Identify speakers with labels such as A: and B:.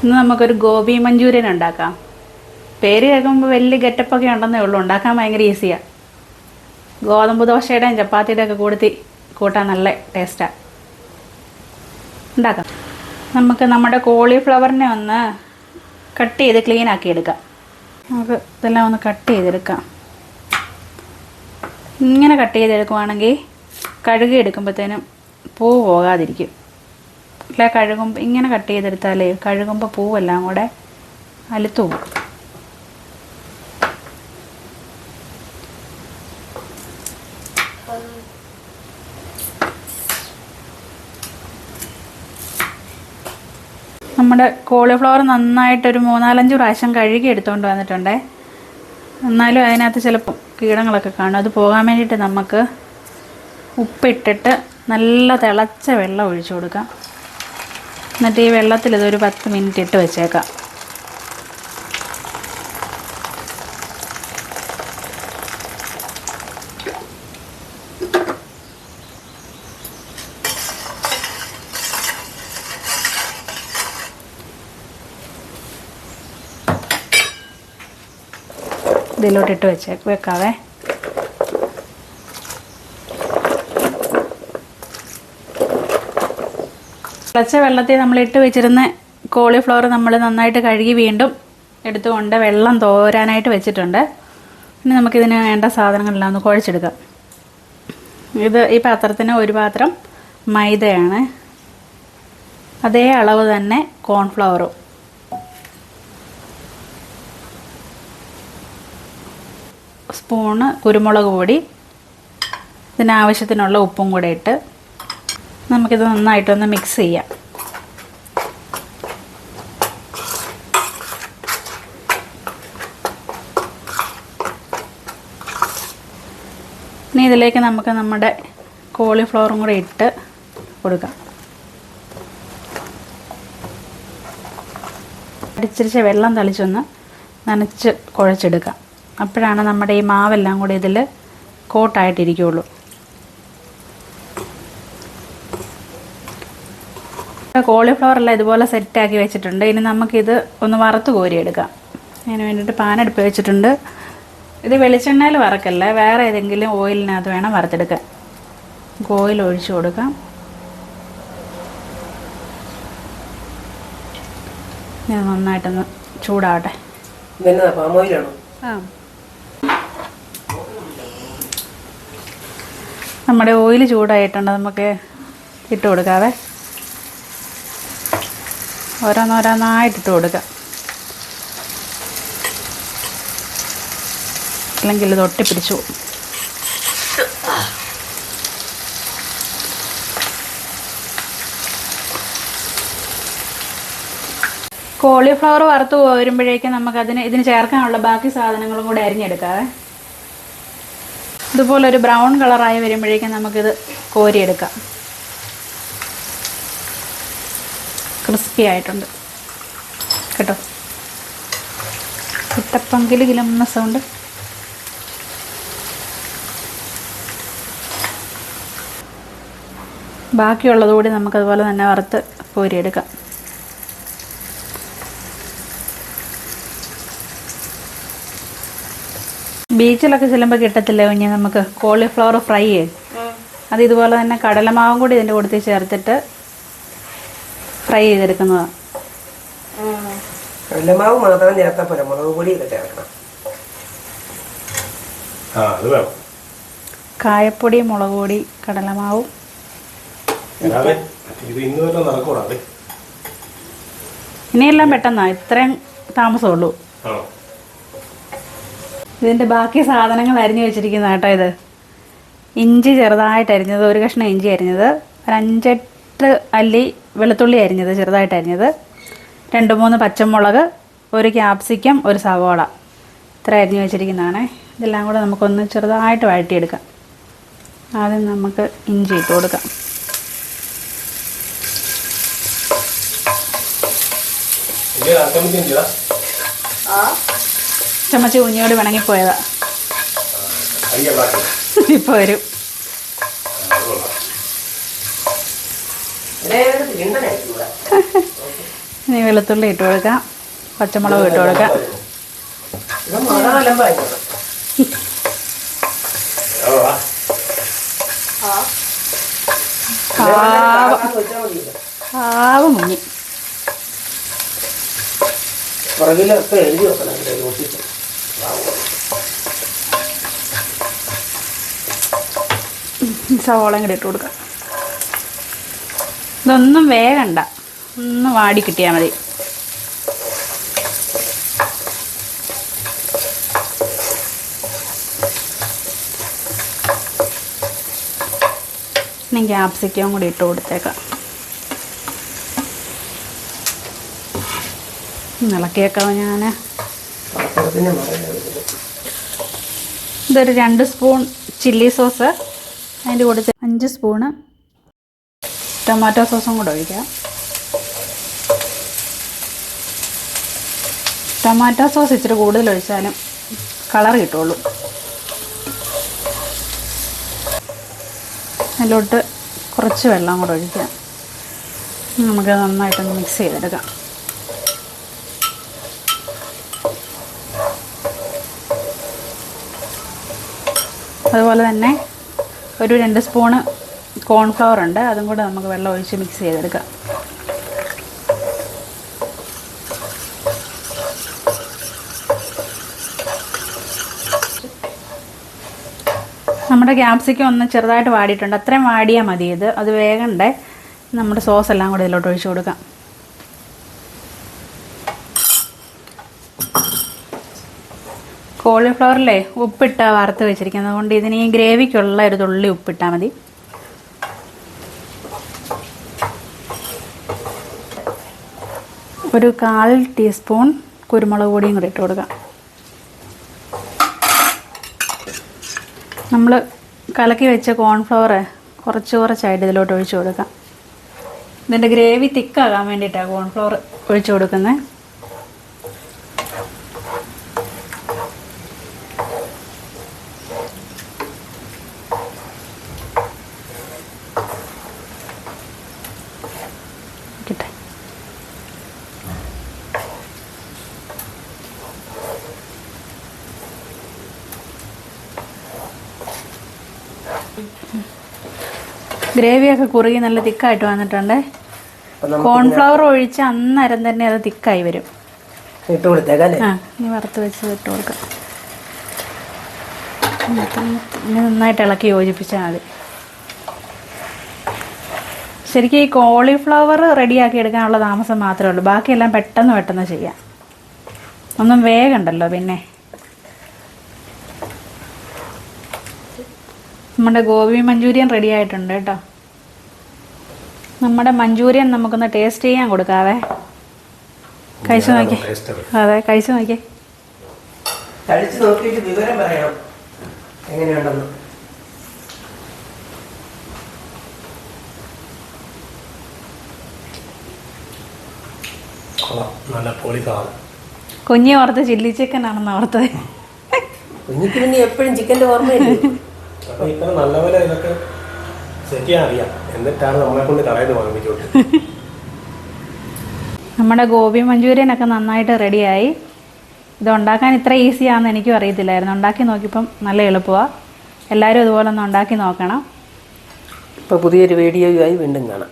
A: ഇന്ന് നമുക്കൊരു ഗോബി മഞ്ചൂരിയൻ ഉണ്ടാക്കാം. പേര് കേൾക്കുമ്പോൾ വലിയ ഗെറ്റപ്പൊക്കെ ഉണ്ടെന്നേ ഉള്ളൂ, ഉണ്ടാക്കാൻ ഭയങ്കര ഈസിയാണ്. ഗോതമ്പ് ദോശയുടെയും ചപ്പാത്തിയുടെ ഒക്കെ കൂട്ടാൻ നല്ല ടേസ്റ്റാണ്. ഉണ്ടാക്കാം. നമുക്ക് നമ്മുടെ കോളിഫ്ലവറിനെ ഒന്ന് കട്ട് ചെയ്ത് ക്ലീൻ ആക്കി എടുക്കാം. നമുക്ക് ഇതെല്ലാം ഒന്ന് കട്ട് ചെയ്തെടുക്കാം. ഇങ്ങനെ കട്ട് ചെയ്തെടുക്കുവാണെങ്കിൽ കഴുകി എടുക്കുമ്പോഴത്തേനും പൂ പോകാതിരിക്കും. ഇല്ല, കഴുകുമ്പോൾ ഇങ്ങനെ കട്ട് ചെയ്തെടുത്താലേ കഴുകുമ്പോൾ പൂവെല്ലാം കൂടെ അലുത്തു പോകും. നമ്മുടെ കോളിഫ്ലവർ നന്നായിട്ടൊരു 3-4 പ്രാവശ്യം കഴുകി എടുത്തുകൊണ്ട് വന്നിട്ടുണ്ടേ. എന്നാലും അതിനകത്ത് ചിലപ്പോൾ കീടങ്ങളൊക്കെ കാണും. അത് പോകാൻ വേണ്ടിയിട്ട് നമുക്ക് ഉപ്പിട്ടിട്ട് നല്ല തിളച്ച വെള്ളം ഒഴിച്ചു കൊടുക്കാം. എന്നിട്ട് ഈ വെള്ളത്തിൽ ഇതൊരു 10 മിനിറ്റ് ഇട്ട് വെച്ചേക്കാം. ഇതിലോട്ടിട്ട് വെക്കാവേ. തിളച്ച വെള്ളത്തിൽ നമ്മൾ ഇട്ട് വെച്ചിരുന്ന കോളിഫ്ലവർ നമ്മൾ നന്നായിട്ട് കഴുകി വീണ്ടും എടുത്തുകൊണ്ട് വെള്ളം തോരാനായിട്ട് വെച്ചിട്ടുണ്ട്. ഇനി നമുക്കിതിന് വേണ്ട സാധനങ്ങളെല്ലാം ഒന്ന് കുഴച്ചെടുക്കാം. ഈ പാത്രത്തിന് ഒരു പാത്രം മൈദയാണ്. അതേ അളവ് തന്നെ കോൺഫ്ലവറും. സ്പൂണ് കുരുമുളക് പൊടി, ഇതിനാവശ്യത്തിനുള്ള ഉപ്പും കൂടെ ഇട്ട് നമുക്കിത് നന്നായിട്ടൊന്ന് മിക്സ് ചെയ്യാം. ഇനി ഇതിലേക്ക് നമുക്ക് നമ്മുടെ കോളിഫ്ലവറും കൂടെ ഇട്ട് കൊടുക്കാം. അടിച്ചിരിച്ച വെള്ളം തളിച്ചൊന്ന് നനച്ച് കുഴച്ചെടുക്കാം. അപ്പോഴാണ് നമ്മുടെ ഈ മാവെല്ലാം കൂടി ഇതിൽ കോട്ടായിട്ടിരിക്കുകയുള്ളൂ. കോളിഫ്ലവറെല്ലാം ഇതുപോലെ സെറ്റാക്കി വെച്ചിട്ടുണ്ട്. ഇനി നമുക്കിത് ഒന്ന് വറുത്ത് കോരിയെടുക്കാം. അതിന് വേണ്ടിയിട്ട് പാനെടുപ്പ് വെച്ചിട്ടുണ്ട്. ഇത് വെളിച്ചെണ്ണയിൽ വറക്കല്ല, വേറെ ഏതെങ്കിലും ഓയിലിനകത്ത് വേണം വറുത്തെടുക്കാൻ. ഓയിൽ ഒഴിച്ചു കൊടുക്കാം. ഇത് നന്നായിട്ടൊന്ന് ചൂടാവട്ടെ. നമ്മുടെ ഓയിൽ ചൂടായിട്ടുണ്ട്. നമുക്ക് ഇട്ട് കൊടുക്കാവേ. ഓരോന്നോരോന്നായിട്ടിട്ട് കൊടുക്കാം, അല്ലെങ്കിൽ ഇത് ഒട്ടിപ്പിടിച്ചു പോകും. കോളിഫ്ലവർ വറുത്ത് വരുമ്പോഴേക്കും നമുക്കതിന് ഇതിന് ചേർക്കാനുള്ള ബാക്കി സാധനങ്ങളും കൂടെ അരിഞ്ഞെടുക്കാവേ. ഇതുപോലൊരു ബ്രൗൺ കളറായി വരുമ്പോഴേക്കും നമുക്കിത് കോരിയെടുക്കാം. ക്രിസ്പി ആയിട്ടുണ്ട് കേട്ടോ. കിട്ടപ്പങ്കില് കിലുന്ന സൗണ്ട്. ബാക്കിയുള്ളത് കൂടി നമുക്കതുപോലെ തന്നെ വറുത്ത് കോരിയെടുക്കാം. ബീച്ചിലൊക്കെ ചെല്ലുമ്പോൾ കിട്ടത്തില്ല കുഞ്ഞ് നമുക്ക് കോളിഫ്ലവർ ഫ്രൈ. അത് ഇതുപോലെ തന്നെ കടലമാവും കൂടി ഇതിൻ്റെ കൂടെ ചേർത്തിട്ട് ഫ്രൈ ചെയ്തെടുക്കുന്നതാണ്.
B: കടലമാവ് മാത്രം ചേർത്താൽ പോരാ, മുളക് പൊടിയൊക്കെ ചേർക്കണം.
A: കായപ്പൊടി, മുളക് പൊടി, കടലമാവും. ഇനിയെല്ലാം പെട്ടെന്നാ, ഇത്രയും താമസമുള്ളൂ. ഇതിൻ്റെ ബാക്കി സാധനങ്ങൾ അരിഞ്ഞു വെച്ചിരിക്കുന്ന കേട്ടോ. ഇത് ഇഞ്ചി ചെറുതായിട്ട് അരിഞ്ഞത്, ഒരു കഷ്ണം ഇഞ്ചി അരിഞ്ഞത്, ഒരു 5-8 അല്ലി വെളുത്തുള്ളി അരിഞ്ഞത് ചെറുതായിട്ട് അരിഞ്ഞത്, 2-3 പച്ചമുളക്, ഒരു ക്യാപ്സിക്കം, ഒരു സവോള, ഇത്ര അരിഞ്ഞു വെച്ചിരിക്കുന്നതാണ്. ഇതെല്ലാം കൂടെ നമുക്കൊന്ന് ചെറുതായിട്ട് വഴറ്റിയെടുക്കാം. ആദ്യം നമുക്ക് ഇഞ്ചി ഇട്ട് കൊടുക്കാം. ചമ്മച്ച് കുഞ്ഞോട് പിണങ്ങിപ്പോയതാ, ഇപ്പോൾ വരും. ഇനി വെളുത്തുള്ളി ഇട്ട് കൊടുക്കാം, പച്ചമുളക് ഇട്ട് കൊടുക്കാം.
B: ഇത് മഴ അലമ്പായിക്കോട്ടെ.
A: ആവ് മുങ്ങി.
B: പുറകിലൊക്കെ എഴുതി വെക്കണം ഇതിൽ ഒട്ടിച്ച്.
A: സവോളയും കൂടി ഇട്ട് കൊടുക്കാം. ഇതൊന്നും വേഗണ്ട, ഒന്ന് വാടി കിട്ടിയാൽ മതി. ഇനി ക്യാപ്സിക്കം കൂടി ഇട്ട് കൊടുത്തേക്കാം. ഇളക്കിയേക്കാം. ഞാൻ ഇതൊരു 2 സ്പൂൺ ചില്ലി സോസ്, അതിൻ്റെ കൂടെ 5 സ്പൂണ് ടൊമാറ്റോ സോസും കൂടെ ഒഴിക്കാം. ടൊമാറ്റോ സോസ് ഇച്ചിരി കൂടുതൽ ഒഴിച്ചാലും കളർ കിട്ടുള്ളൂ. അതിലോട്ട് കുറച്ച് വെള്ളം കൂടെ ഒഴിക്കാം. നമുക്ക് നന്നായിട്ടൊന്ന് മിക്സ് ചെയ്തെടുക്കാം. അതുപോലെ തന്നെ ഒരു 2 സ്പൂണ് കോൺഫ്ലവർ ഉണ്ട്, അതും കൂടെ നമുക്ക് വെള്ളം ഒഴിച്ച് മിക്സ് ചെയ്തെടുക്കാം. നമ്മുടെ ക്യാപ്സിക്കം ഒന്ന് ചെറുതായിട്ട് വാടിയിട്ടുണ്ട്, അത്രയും വാടിയാൽ മതി. അത് വേഗണ്ടേ. നമ്മുടെ സോസ് എല്ലാം കൂടെ ഇതിലോട്ട് ഒഴിച്ച് കൊടുക്കാം. കോളിഫ്ലവറിലെ ഉപ്പിട്ട് വറുത്ത് വെച്ചിരിക്കുന്നത് കൊണ്ട് ഇതിന് ഈ ഗ്രേവിക്കുള്ള ഒരു തുള്ളി ഉപ്പിട്ടാൽ മതി. ഒരു 1/4 ടീസ്പൂൺ കുരുമുളക് പൊടിയും കൂടി ഇട്ട് കൊടുക്കാം. നമ്മൾ കലക്കി വെച്ച കോൺഫ്ലവർ കുറച്ചായിട്ട് ഇതിലോട്ട് ഒഴിച്ച് കൊടുക്കാം. ഇതിൻ്റെ ഗ്രേവി തിക്കാകാൻ വേണ്ടിയിട്ടാണ് കോൺഫ്ലവർ ഒഴിച്ച് കൊടുക്കുന്നത്. ഗ്രേവിയൊക്കെ കുറുകി നല്ല തിക്കായിട്ട് വന്നിട്ടുണ്ട്. കോൺഫ്ലവർ ഒഴിച്ച് അന്നേരം തന്നെ അത് തിക്കായി വരും.
B: ഇട്ട് കൊടുത്തേക്കാം.
A: ഇനി വറുത്ത് വെച്ച് ഇട്ട് കൊടുക്കാം. ഇനി നന്നായിട്ട് ഇളക്കി യോജിപ്പിച്ചാൽ മതി. ശരിക്കും ഈ കോളിഫ്ലവർ റെഡിയാക്കി എടുക്കാനുള്ള താമസം മാത്രമേ ഉള്ളൂ, ബാക്കിയെല്ലാം പെട്ടെന്ന് ചെയ്യാം. ഒന്നും വേഗണ്ടല്ലോ. പിന്നെ നമ്മുടെ ഗോബി മഞ്ചൂരിയൻ റെഡി ആയിട്ടുണ്ട് കേട്ടോ. നമ്മുടെ മഞ്ചൂരിയൻ നമുക്കൊന്ന് ടേസ്റ്റ് ചെയ്യാൻ കൊടുക്കാവേ. കഴിച്ചു നോക്കി. അതെ, കഴിച്ചു നോക്കി.
B: കഴിച്ചു നോക്കിയിട്ട് വിവരം പറയണം എങ്ങനെയുണ്ടെന്ന്.
A: കുഞ്ഞി ഓർത്ത് ചില്ലി ചിക്കൻ ആണെന്ന് ഓർത്തത്.
B: കുഞ്ഞിക്ക് പിന്നെ എപ്പോഴും ചിക്കൻ്റെ ഓർമ്മയില്ലേ.
C: നല്ലപോലെ ഇതൊക്കെ സെറ്റ് ചെയ്യാൻ അറിയാം, എന്നിട്ടാണ് നമ്മളെ കൊണ്ട് കടയിൽ നിന്ന് വാങ്ങിച്ചോട്ട്.
A: നമ്മുടെ ഗോബി മഞ്ചൂരിയനൊക്കെ നന്നായിട്ട് റെഡിയായി. ഇത് ഉണ്ടാക്കാൻ ഇത്ര ഈസിയാണെന്ന് എനിക്കും അറിയത്തില്ലായിരുന്നു. ഉണ്ടാക്കി നോക്കിയപ്പം നല്ല എളുപ്പമാണ്. എല്ലാവരും ഇതുപോലെ ഒന്ന് ഉണ്ടാക്കി നോക്കണം.
B: ഇപ്പോൾ പുതിയൊരു വീഡിയോയുമായി വീണ്ടും കാണാം.